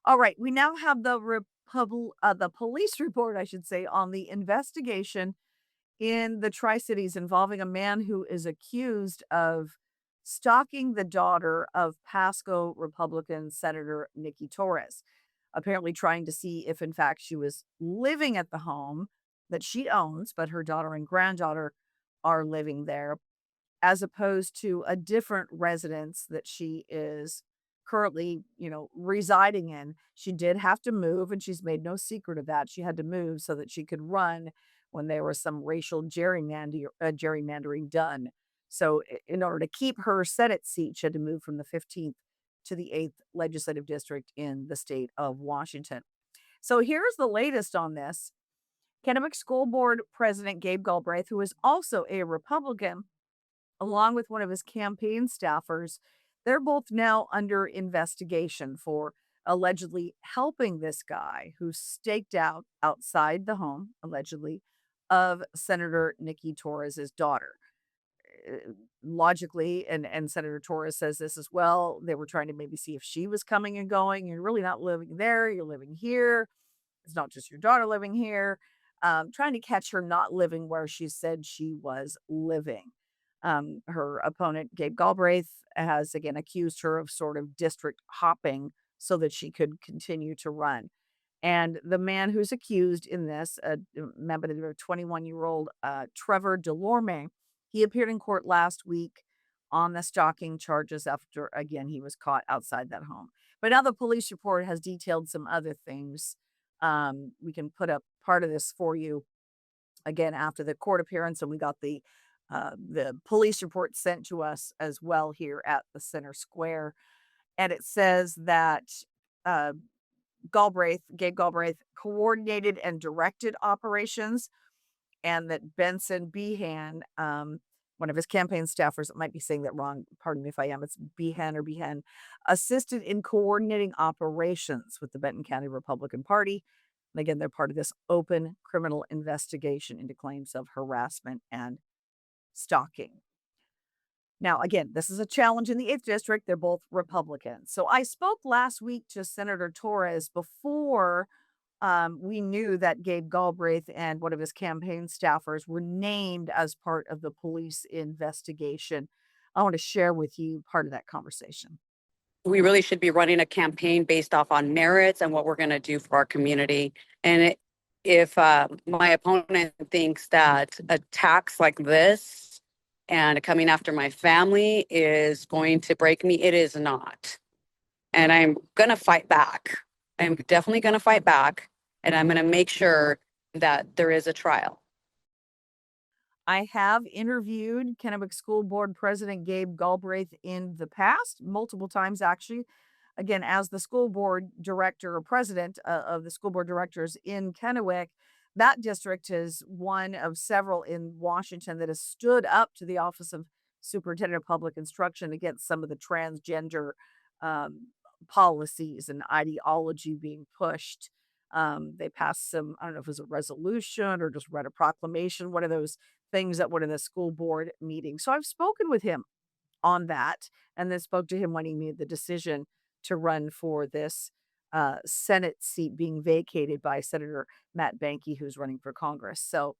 All right, we now have the police report, I should say, on the investigation in the Tri-Cities involving a man who is accused of stalking the daughter of Pasco Republican Senator Nikki Torres, apparently trying to see if, in fact, she was living at the home that she owns, but her daughter and granddaughter are living there, as opposed to a different residence that she is currently, residing in. She did have to move, and she's made no secret of that. She had to move so that she could run when there was some racial gerrymandering done. So, in order to keep her Senate seat, she had to move from the 15th to the 8th legislative district in the state of Washington. So, here's the latest on this. Kennewick School Board President Gabe Galbraith, who is also a Republican, along with one of his campaign staffers, they're both now under investigation for allegedly helping this guy who staked out outside the home, allegedly, of Senator Nikki Torres's daughter. Logically, and Senator Torres says this as well. They were trying to maybe see if she was coming and going. You're really not living there. You're living here. It's not just your daughter living here. Trying to catch her not living where she said she was living. Her opponent, Gabe Galbraith, has again accused her of sort of district hopping so that she could continue to run. And the man who's accused in this, remember the 21-year-old Trevor Delorme, he appeared in court last week on the stalking charges after, again, he was caught outside that home. But now the police report has detailed some other things. We can put up part of this for you again after the court appearance, and we got the police report sent to us as well here at the center square. And it says that uh, Gabe Galbraith coordinated and directed operations, and that Benson Behan, one of his campaign staffers, I might be saying that wrong. Pardon me if I am. It's Behan or Behan, assisted in coordinating operations with the Benton County Republican Party. And again, they're part of this open criminal investigation into claims of harassment and stalking. Now, again, this is a challenge in the 8th district. They're both Republicans. So I spoke last week to Senator Torres before we knew that Gabe Galbraith and one of his campaign staffers were named as part of the police investigation. I want to share with you part of that conversation. We really should be running a campaign based off on merits and what we're going to do for our community. And if my opponent thinks that attacks like this and coming after my family is going to break me, it is not. And I'm going to fight back. I'm definitely going to fight back. And I'm going to make sure that there is a trial. I have interviewed Kennewick School Board President Gabe Galbraith in the past, multiple times actually. Again, as the school board director or president of the school board directors in Kennewick, that district is one of several in Washington that has stood up to the Office of Superintendent of Public Instruction against some of the transgender um, policies and ideology being pushed. They passed some, I don't know if it was a resolution or just read a proclamation, one of those things at one of the school board meetings. So I've spoken with him on that, and then spoke to him when he made the decision to run for this Senate seat being vacated by Senator Matt Banky, who's running for Congress. So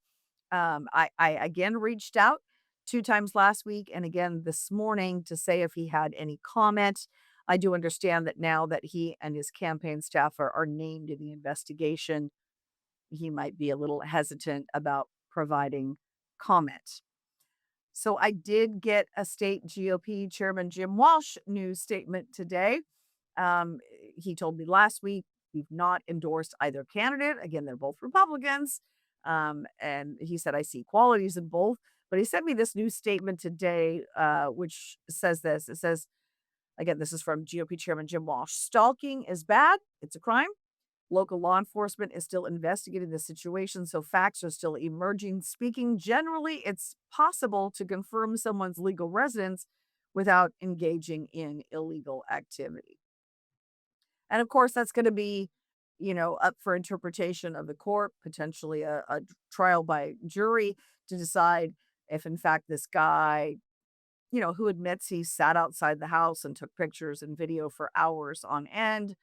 I again reached out 2 times last week and again this morning to say if he had any comment. I do understand that now that he and his campaign staff are named in the investigation, he might be a little hesitant about providing comment. So I did get a state GOP Chairman Jim Walsh news statement today. Um, he told me last week we've not endorsed either candidate. Again, they're both Republicans. And he said, I see qualities in both. But he sent me this new statement today, which says this. It says, again, this is from GOP Chairman Jim Walsh. Stalking is bad. It's a crime. Local law enforcement is still investigating the situation, so facts are still emerging. Speaking generally, it's possible to confirm someone's legal residence without engaging in illegal activity. And of course, that's going to be, up for interpretation of the court, potentially a trial by jury to decide if, in fact, this guy, who admits he sat outside the house and took pictures and video for hours on end,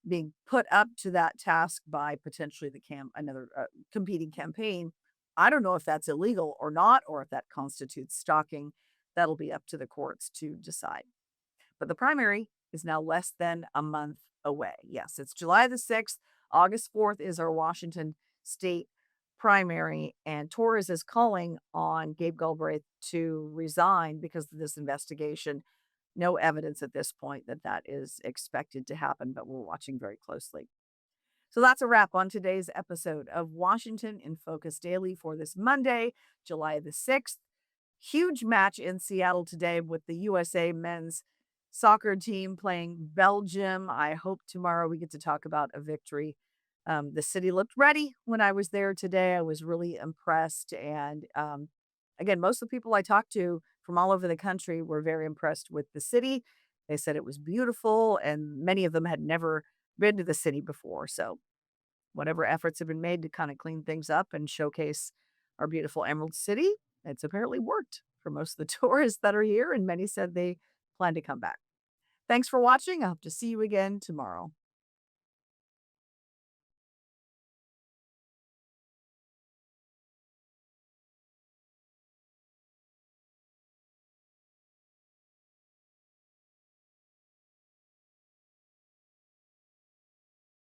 being put up to that task by potentially another competing campaign. I don't know if that's illegal or not, or if that constitutes stalking. That'll be up to the courts to decide. But the primary is now less than a month away. Yes, it's July the 6th. August 4th is our Washington State primary. And Torres is calling on Gabe Galbraith to resign because of this investigation. No evidence at this point that that is expected to happen, but we're watching very closely. So that's a wrap on today's episode of Washington in Focus Daily for this Monday, July the 6th. Huge match in Seattle today with the USA men's soccer team playing Belgium. I hope tomorrow we get to talk about a victory. The city looked ready when I was there today. I was really impressed. And again, most of the people I talked to from all over the country were very impressed with the city. They said it was beautiful, and many of them had never been to the city before. So, whatever efforts have been made to kind of clean things up and showcase our beautiful Emerald City, it's apparently worked for most of the tourists that are here, and many said they plan to come back. Thanks for watching. I hope to see you again tomorrow.